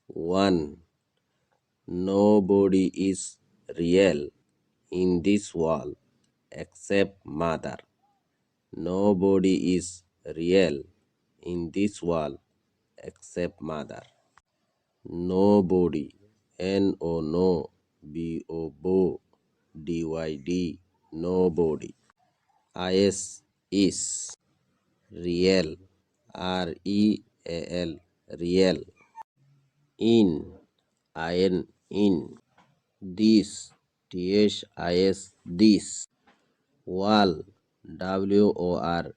1. Nobody is real in this world except mother. Nobody is real in this world except mother. Nobody, N-O no, B-O bo, D-Y-D, nobody. Is real, R-E-A-L, real. In, in. This, This, this. Wall, WORLD,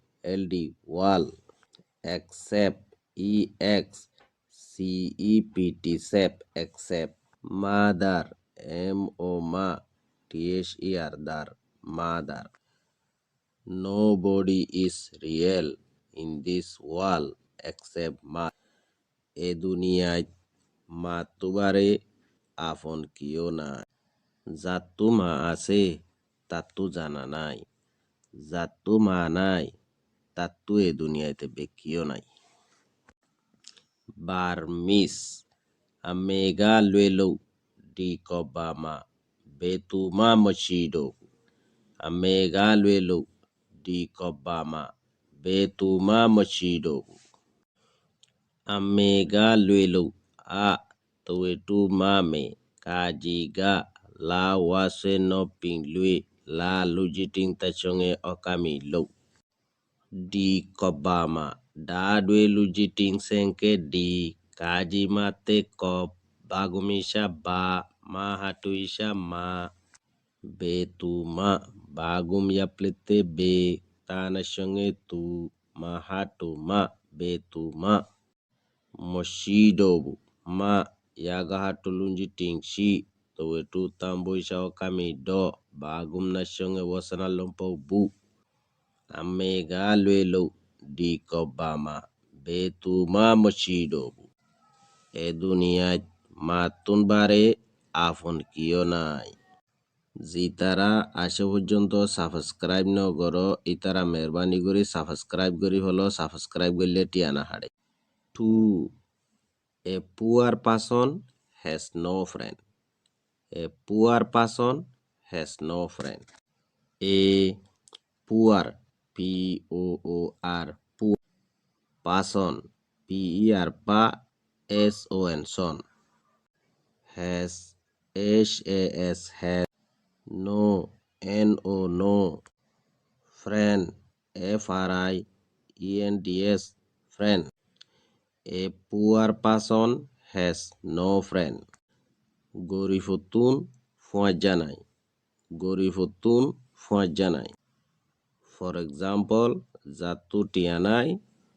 wall. Accept, EXCEPT, accept. Mother, MO ma, THER, dar, mother. Nobody is real in this world except mother. এ দুনিয়ায় মাতুবারে আপন কিও নাই। যাত্তু মা আছে তাত্তু জানা নাই। যাত্তু মা নাই তাত্তু এ দুনিয়াতে বেকিও নাই। Barmis, Amega Luelo, Di Kobama, Betuma Mochido, Amega Luelo, Di Kobama, Betuma Mochido, Amega Luelo, A, Tuetu Mame, Kajiga, La Wase no Ping Lui, La Lujiting Tachonge Okami Lo. Di Kobama, Dadwe Lujiting Senke Di, Kajimate Kob, Bagumisha Ba, Mahatuisha Ma, Betuma, Bagum Yaplete Be, Tanashonge Tu, Mahatuma, Betuma, Moshidobu, Ma, Yagahatulunjiting Shi, Towetu Tambuisha Okami Do, Bagum Nashonge Wasana Lompo Bu. Amega Luelo, Di Kobama, Betuma Mochidobu. এ দুনিয়াত মাতুন বারে আফন কিও নাই। জিতারা আসে পর্যন্ত subscribe নগর ইতারা মেহরবানি করে subscribe করি হলো সাবস্ক্রাইব করলে টিয়ানা হাড়ে। 2. A poor person has no friend. A poor person has no friend. A poor, P-O-O-R, poor. Person, P-E-R, pa, S-O-N, son. Has, H-A-S, has. No, N-O, no. Friend, F-R-I-E-N-D-S, friend. A poor person has no friend. Gorifotun, fuajanai. Gorifotun, fuajanai. For example, Zatu tianai,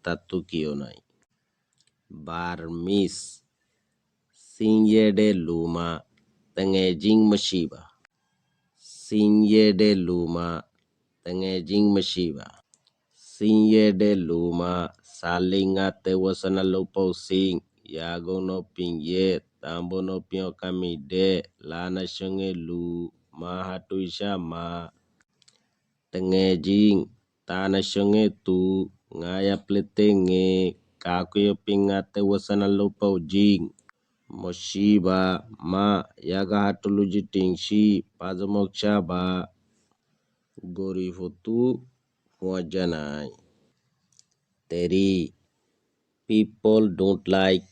tatu kionai. Barmis, Sinyede luma, tengejing mashiba. Sinyede luma, tengejing mashiba. Sinyede luma, salinga te wasana lopo sing, yago no pinye, tambo no pio kamide, lana shonge lu, mahatuisha ma. Tengejing, tana shonge tu, ngaya pletenge, kakuyo pingate wasana lopo jing. Moshiba, ma, yaga hatulujiting shi, pazamoksha ba. Gorifotu, fuajanai. 3. People don't like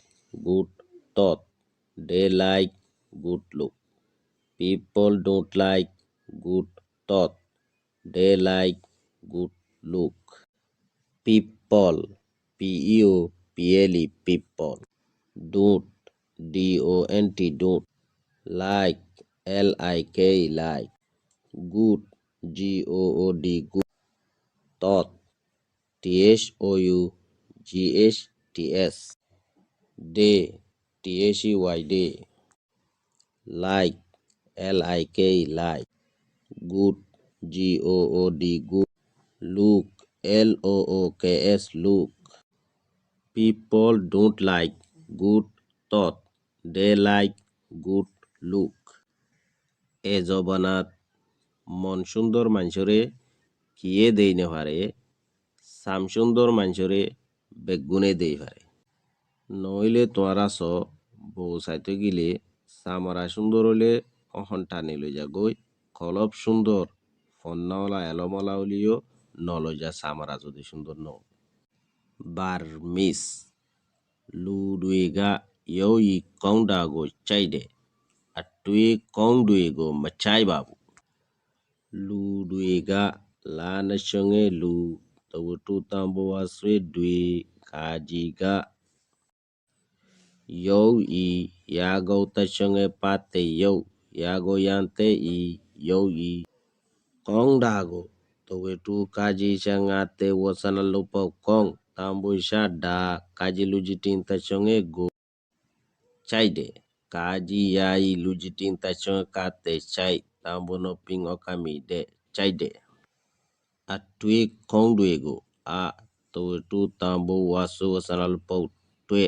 good thought, they like good look. People don't like good thought, they like good look. People, P-E-O-P-L-E, people. Don't, D-O-N-T, don't. Like, L-I-K, like. Good, G-O-O-D, good. Thought, T-H-O-U-G-H-T-S. They, T-H-E-Y, they. Like, L-I-K, like. Good, G-O-O-D, good. Look, L-O-O-K-S, look. People don't like good thought, they like good look. এ জবানাত মন সুন্দর মানুষরে কিয়ে দেই না পারে, সাম সুন্দর মানুষরে বেগুনে দেই পারে। নইলে তোরা বউ চাইতে গেলে চামড়া সুন্দর হলে অহন টানি লৈ যা গই কলপ সুন্দর ফন্নাওয়ালা এলমলা হলিও নলই যা চামড়া যদি সুন্দর ন Burmese Ludwiga yoyi kongdago chaide atui kongduigo machai babu Ludwiga lana chonge lu tawutu tambo aswe dwi kajiga yoyi yago tachonge pate yo yago yante I yoyi kongdago tawetu kaji changate wasana lupa kong tambo shada kaji lujitin tachonge go chaide kaji yai lujitin tachonge kate chai tambo no ping okami de chaide atui kongduego a tawetu tambo wasu wasana lupa twe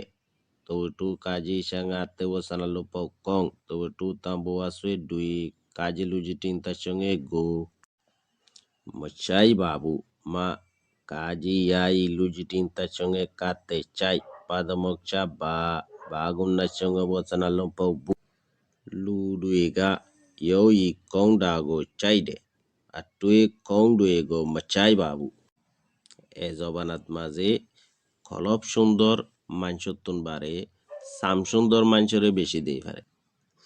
tawetu kaji changate wasana lupa kong tawetu tambo waswe dui kaji lujitin tachonge go Machai babu ma kaji yai lujitin tachonge kate chai padamokcha ba bagun nachonge botana lompau bu Ludwiga yoyi kongdago chaide atui kongduego machai babu এ জবানাত মাঝে কলপ সুন্দর মানসতুন বারে সাম সুন্দর মানসরে বেশি দেই পারে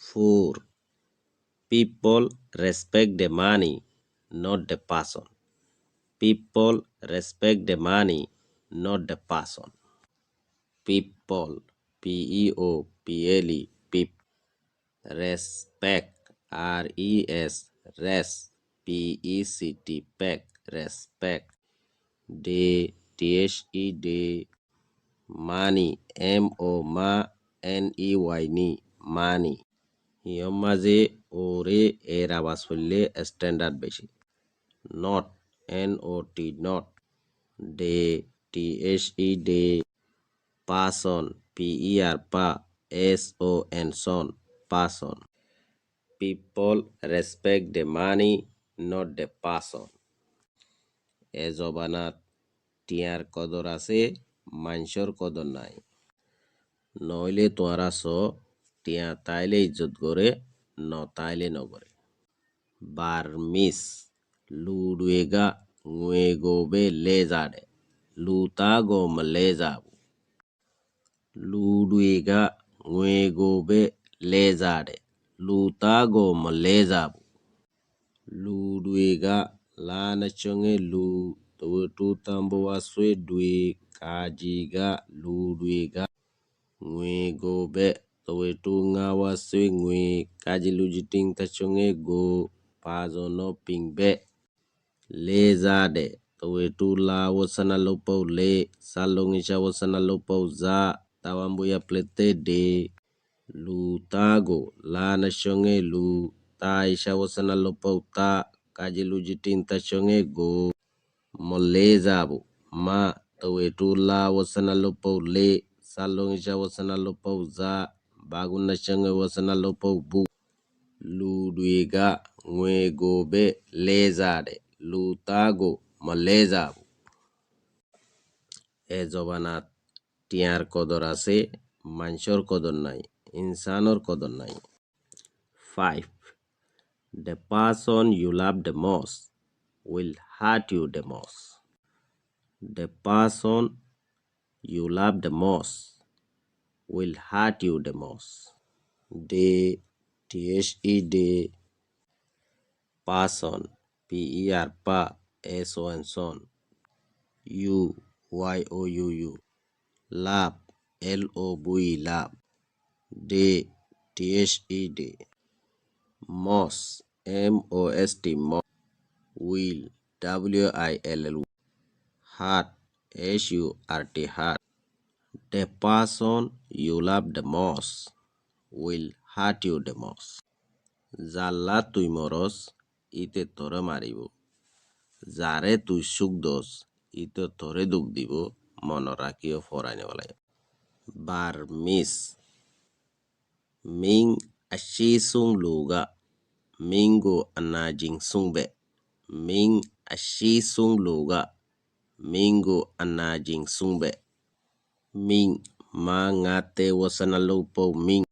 4 People respect the money not the person People respect the money, not the person. People, P-E-O-P-L-E, peep. Respect, R-E-S, res, P-E-C-T, peck, respect. They, T-H-E-D, money, M-O-Ma, N-E-Y, ni, money. Yom maze ore era basfulle standard beshi. Not, N-O-T, not. De THED person PER pa SON son person people respect the money not the person এ জবানাত টিয়ার কদর আছে মানসর কদর নাই নইলে তোয়ারা স টিয়া তাইলে ইজ্জত করে ন তাইলে নগরে Burmese Ludwiga nguegobe lezade lutago malezabu Ludwiga nguegobe lezade lutago malezabu Ludwiga lana chonge lu tawetu tambo waswe dwi kajiga Ludwiga nguegobe tawetu nga waswe ngwe kaji lujiting tachonge go pazono pingbe Lezade tawetu la wasana lopau le salongisha wasana lopau za tawambuya plete de lutago la nashonge lu taisha wasana lopau ta kaji lujitin tachonge go molezabu ma tawetu la wasana lopau le salongisha wasana lopau za bagun nashonge wasana lopau bu Ludwiga nguegobe lezade lutago malezabu এ জবানাত টিয়ার কদর আছে মানসর কদর নাই ইনসানর কদর নাই 5 The person you love the most will hurt you the most The person you love the most will hurt you the most The THED person PER pa SON son you YOUU love LOVE love de THED most MOST most will WILL heart HURT heart the person you love the most will hurt you the most জাল্লা তুই মরস ইতে তোরে মারিব যারে তুই সুখ দোস ইতে তোরে দুঃখ দিব মন রাখিও ফরাইনে বলাই বার্মিস মিং আশি সুং লুগা মিঙ্গো আনাজিং সুংবে মিং আশি সুং লুগা মিঙ্গো আনাজিং সুংবে মিং মা ngate wasana lupau ming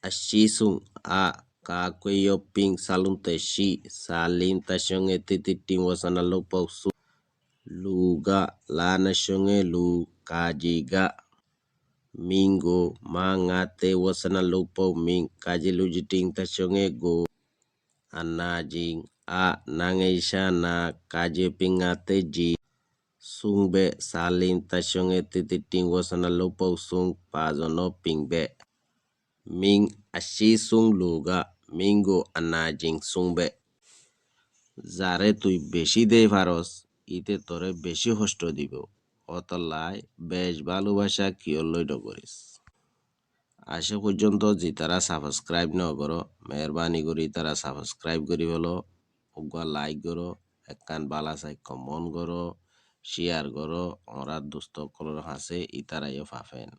Ashisung a kakuyo ping salun te shi salin tashonge tititing wasana lupau su luga lana shonge lu kajiga mingo mangate wasana lupau ming kaji lujiting tashonge go anajing a nangeisha na kaji pingate ji sungbe salin tashonge tititing wasana lupau sung pazono pingbe Ming ashi sung luga mingo anajing sungbe যারে তুই বেশি দেই পারস ইতে তোরে বেশি কষ্ট দিব অতলাই বেশ ভালোবাসা কিয়লই নকরিস আসে পর্যন্ত যে তারা সাবস্ক্রাইব ন করো মেহরবানি করি তারা সাবস্ক্রাইব করি হলো ওগুয়া লাইক করো একখান বালা চাই কমন করো শেয়ার করো ওরা দোস্ত কলর হাসে ইতারাইও ফাফেন